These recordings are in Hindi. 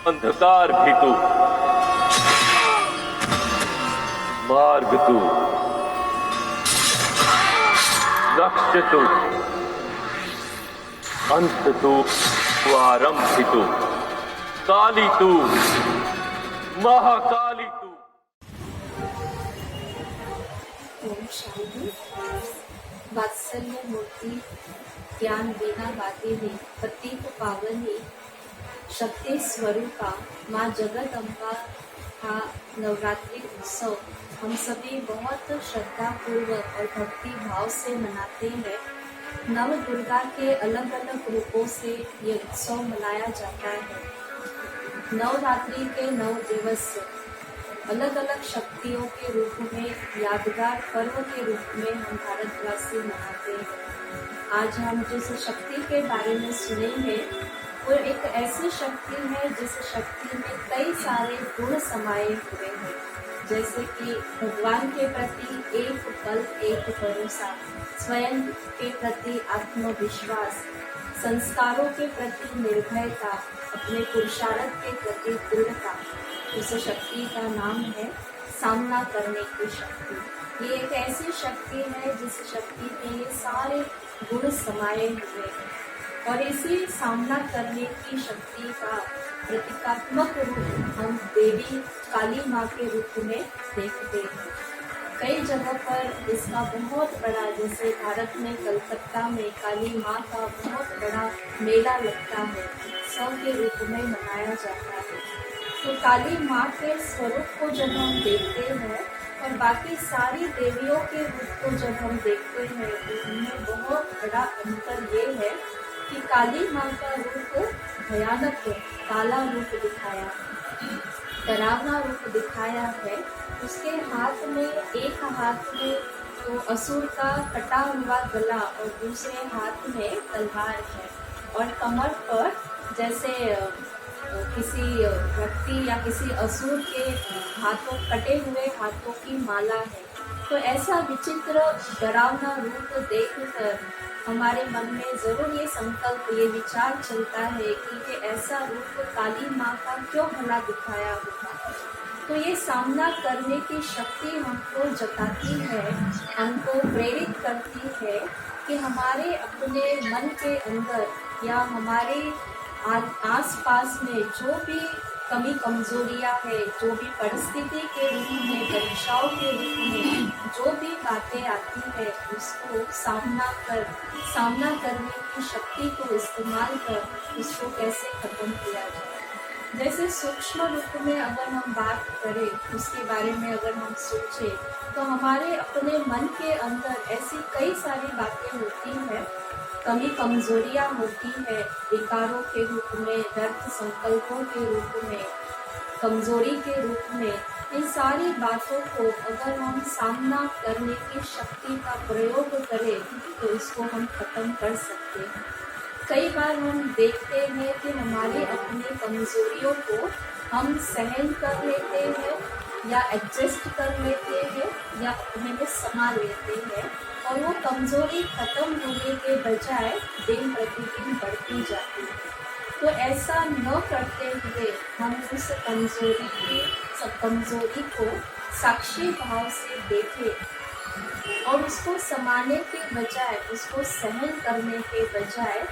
अंधकार भी तू, मार्ग तू, लक्ष्य तू, अंत तू, आरंभ भी तू, काली तू, महाकाली तू। ओम शांति। वात्सल्य मूर्ति ज्ञान बिना बातें प्रतीक पावनी शक्ति स्वरूपा माँ जगत अम्बा का नवरात्रि उत्सव हम सभी बहुत श्रद्धा पूर्वक और भक्ति भाव से मनाते हैं। नव दुर्गा के अलग अलग रूपों से ये उत्सव मनाया जाता है। नवरात्रि के 9 दिवस अलग अलग शक्तियों के रूप में यादगार पर्व के रूप में हम भारतवासी मनाते हैं। आज हम जिस शक्ति के बारे में सुनेंगे वो एक ऐसी शक्ति है जिस शक्ति में कई सारे गुण समाये हुए हैं, जैसे कि भगवान के प्रति एक बल एक भरोसा, स्वयं के प्रति आत्मविश्वास, संस्कारों के प्रति निर्भयता, अपने पुरुषार्थ के प्रति दृढ़ता। उस शक्ति का नाम है सामना करने की शक्ति। ये एक ऐसी शक्ति है जिस शक्ति में ये सारे गुण समाये हुए हैं और इसी सामना करने की शक्ति का प्रतीकात्मक रूप हम देवी काली माँ के रूप में देखते हैं। कई जगह पर इसका बहुत बड़ा, जैसे भारत में कलकत्ता में काली माँ का बहुत बड़ा मेला लगता है, उत्सव के रूप में मनाया जाता है। तो काली माँ के स्वरूप को जब हम देखते हैं और बाकी सारी देवियों के रूप को जब हम देखते हैं तो उनमें बहुत बड़ा अंतर ये है कि काली माँ का रूप भयानक है, काला रूप दिखाया, डरावना रूप दिखाया है। उसके हाथ में, एक हाथ में तो असुर का कटा हुआ गला और दूसरे हाथ में तलवार है और कमर पर जैसे किसी व्यक्ति या किसी असुर के हाथों, कटे हुए हाथों की माला है। तो ऐसा विचित्र डरावना रूप देखकर हमारे मन में जरूर ये संकल्प, ये विचार चलता है कि ये ऐसा रूप काली माँ का क्यों भला दिखाया होगा। तो ये सामना करने की शक्ति हमको जताती है, हमको प्रेरित करती है कि हमारे अपने मन के अंदर या हमारे आस पास में जो भी कमी कमजोरियां है, जो भी परिस्थिति के रूप में, परीक्षाओं के रूप में जो भी बातें आती है, उसको सामना करने की शक्ति को इस्तेमाल कर उसको कैसे खत्म किया जाए। जैसे सूक्ष्म रूप में अगर हम बात करें, उसके बारे में अगर हम सोचें तो हमारे अपने मन के अंदर ऐसी कई सारी बातें होती हैं, कमी कमजोरियां होती है, विकारों के रूप में, व्यर्थ संकल्पों के रूप में, कमजोरी के रूप में। इन सारी बातों को अगर हम सामना करने की शक्ति का प्रयोग करें तो इसको हम खत्म कर सकते हैं। कई बार हम देखते हैं कि हमारी अपनी कमजोरियों को हम सहन कर लेते हैं या एडजस्ट कर लेते हैं या अपने में समा लेते हैं और वो कमजोरी खत्म होने के बजाय दिन प्रतिदिन बढ़ती जाती है। तो ऐसा न करते हुए हम उस कमजोरी को साक्षी भाव से देखें और उसको समाने के बजाय, उसको सहन करने के बजाय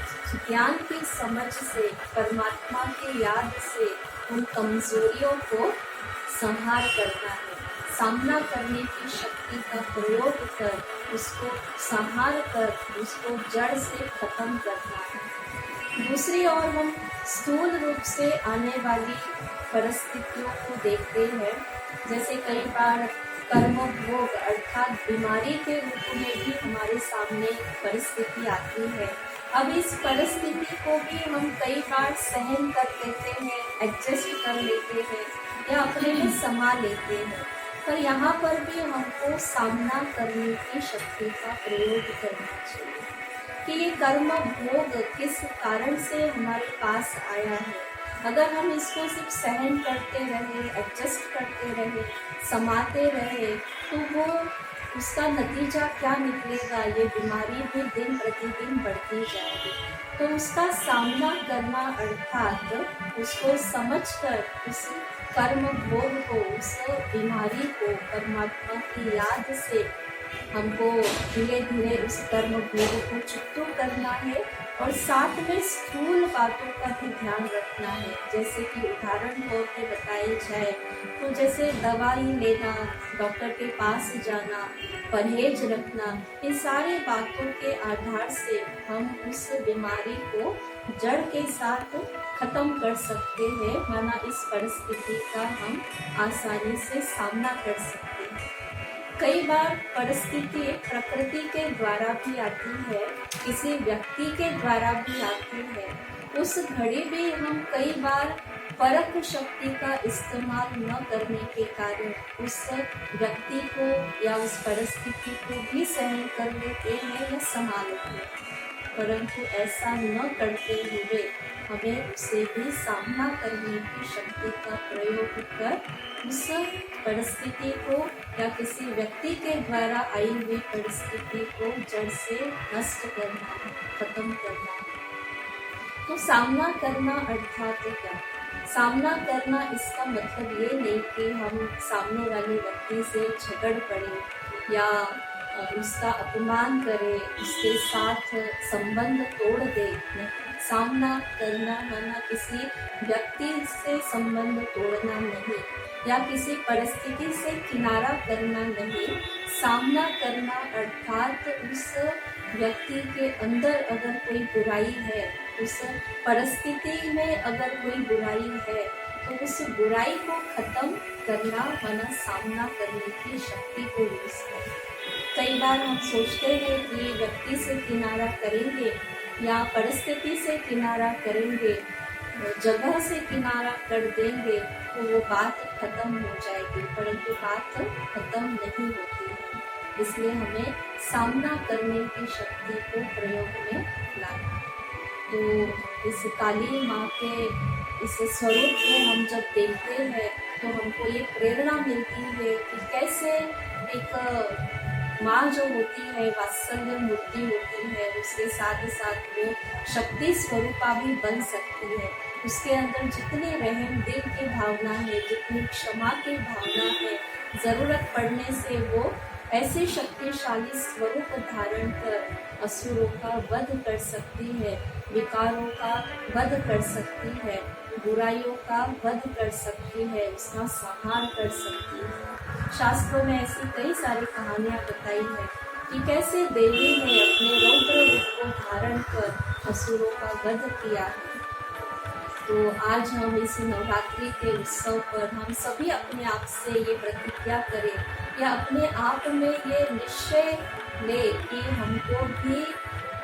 ज्ञान की समझ से, परमात्मा की याद से उन कमजोरियों को संहार करना है, सामना करने की शक्ति का प्रयोग कर उसको संहार कर उसको जड़ से खत्म करना है। दूसरी ओर हम स्थूल रूप से आने वाली परिस्थितियों को देखते हैं, जैसे कई बार कर्म भोग अर्थात बीमारी के रूप में भी हमारे सामने परिस्थिति आती है। अब इस परिस्थिति को भी हम कई बार सहन कर लेते हैं, एडजस्ट कर लेते हैं या अपने में समा लेते हैं, पर यहाँ पर भी हमको सामना करने की शक्ति का प्रयोग करना चाहिए कि ये कर्म भोग किस कारण से हमारे पास आया है। अगर हम इसको सिर्फ सहन करते रहे, एडजस्ट करते रहे, समाते रहे, तो वो उसका नतीजा क्या निकलेगा, ये बीमारी भी दिन प्रतिदिन बढ़ती जाएगी। तो उसका सामना करना अर्थात उसको समझकर उस कर्म भोग को, उस बीमारी को परमात्मा की याद से हमको धीरे धीरे उस कर्म भोग को चुकतो करना है और साथ में स्थूल बातों का भी ध्यान रखना है। जैसे कि उदाहरण तौर पे बताई जाए तो जैसे दवाई लेना, डॉक्टर के पास जाना, परहेज रखना, इन सारे बातों के आधार से हम उस बीमारी को जड़ के साथ खत्म कर सकते हैं, वरना इस परिस्थिति का हम आसानी से सामना कर सकते हैं। कई बार परिस्थिति प्रकृति के द्वारा भी आती है, किसी व्यक्ति के द्वारा भी आती है। उस घड़ी भी हम कई बार परख शक्ति का इस्तेमाल न करने के कारण उस व्यक्ति को या उस परिस्थिति को भी सहन कर लेते हैं या संभाल लेते हैं, परंतु ऐसा न करते हुए हमें उसे भी सामना करने की शक्ति का प्रयोग कर उस परिस्थिति को या किसी व्यक्ति के द्वारा आई हुई परिस्थिति को जड़ से नष्ट करना है, खत्म करना है। तो सामना करना अर्थात क्या? सामना करना इसका मतलब ये नहीं कि हम सामने वाले व्यक्ति से झगड़ पड़े या उसका अपमान करें, उसके साथ संबंध तोड़ दे। नहीं, सामना करना माना किसी व्यक्ति से संबंध तोड़ना नहीं या किसी परिस्थिति से किनारा करना नहीं। सामना करना अर्थात उस व्यक्ति के अंदर अगर कोई बुराई है, उस परिस्थिति में अगर कोई बुराई है, तो उस बुराई को खत्म करना माना सामना करने की शक्ति को यूज करना। कई बार हम सोचते हैं कि व्यक्ति से किनारा करेंगे या परिस्थिति से किनारा करेंगे, जगह से किनारा कर देंगे तो वो बात खत्म हो जाएगी, परंतु बात खत्म नहीं होती है। इसलिए हमें सामना करने की शक्ति को प्रयोग में लाना। तो इस काली माँ के इस स्वरूप को हम जब देखते हैं तो हमको ये प्रेरणा मिलती है कि कैसे एक माँ जो होती है वात्सल्य मूर्ति होती है, उसके साथ साथ वो शक्ति स्वरूपा भी बन सकती है। उसके अंदर जितनी रहम दिल की भावना है, जितनी क्षमा की भावना है, ज़रूरत पड़ने से वो ऐसे शक्तिशाली स्वरूप धारण कर असुरों का वध कर सकती है, विकारों का वध कर सकती है, बुराइयों का वध कर सकती है, उसका संहार कर सकती है। शास्त्रों में ऐसी कई सारी कहानियाँ बताई है कि कैसे देवी ने अपने रौद्र रूप को धारण कर असुरों का वध किया है। तो आज हम इस नवरात्रि के उत्सव पर हम सभी अपने आप से ये प्रतिज्ञा करें या अपने आप में ये निश्चय ले कि हमको भी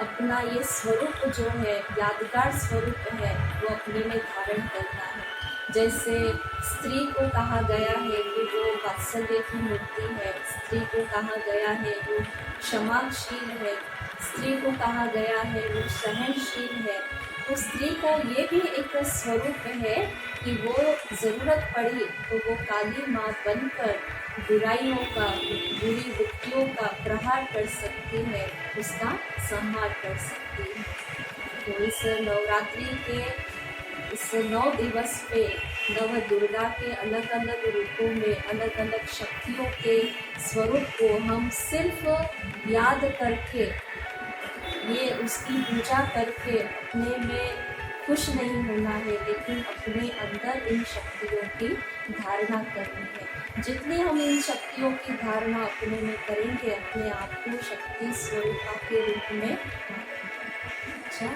अपना ये स्वरूप जो है, यादगार स्वरूप है, वो अपने में धारण करना है। जैसे स्त्री को कहा गया है कि वो वात्सल्य की मूर्ति है, स्त्री को कहा गया है वो क्षमाशील है, स्त्री को कहा गया है वो सहनशील है। तो स्त्री का ये भी एक स्वरूप है कि वो ज़रूरत पड़ी तो वो काली माँ बनकर बुराइयों का, बुरी वृत्तियों का प्रहार कर सकती है, उसका संहार कर सकती है। तो इस नवरात्रि के इस 9 दिवस पे नव दुर्गा के अलग अलग रूपों में अलग अलग शक्तियों के स्वरूप को हम सिर्फ याद करके, ये उसकी पूजा करके अपने में खुश नहीं होना है, लेकिन अपने अंदर इन शक्तियों की धारणा करनी है। जितनी हम इन शक्तियों की धारणा अपने में करेंगे, अपने आप को शक्ति स्वरूपा के रूप में अच्छा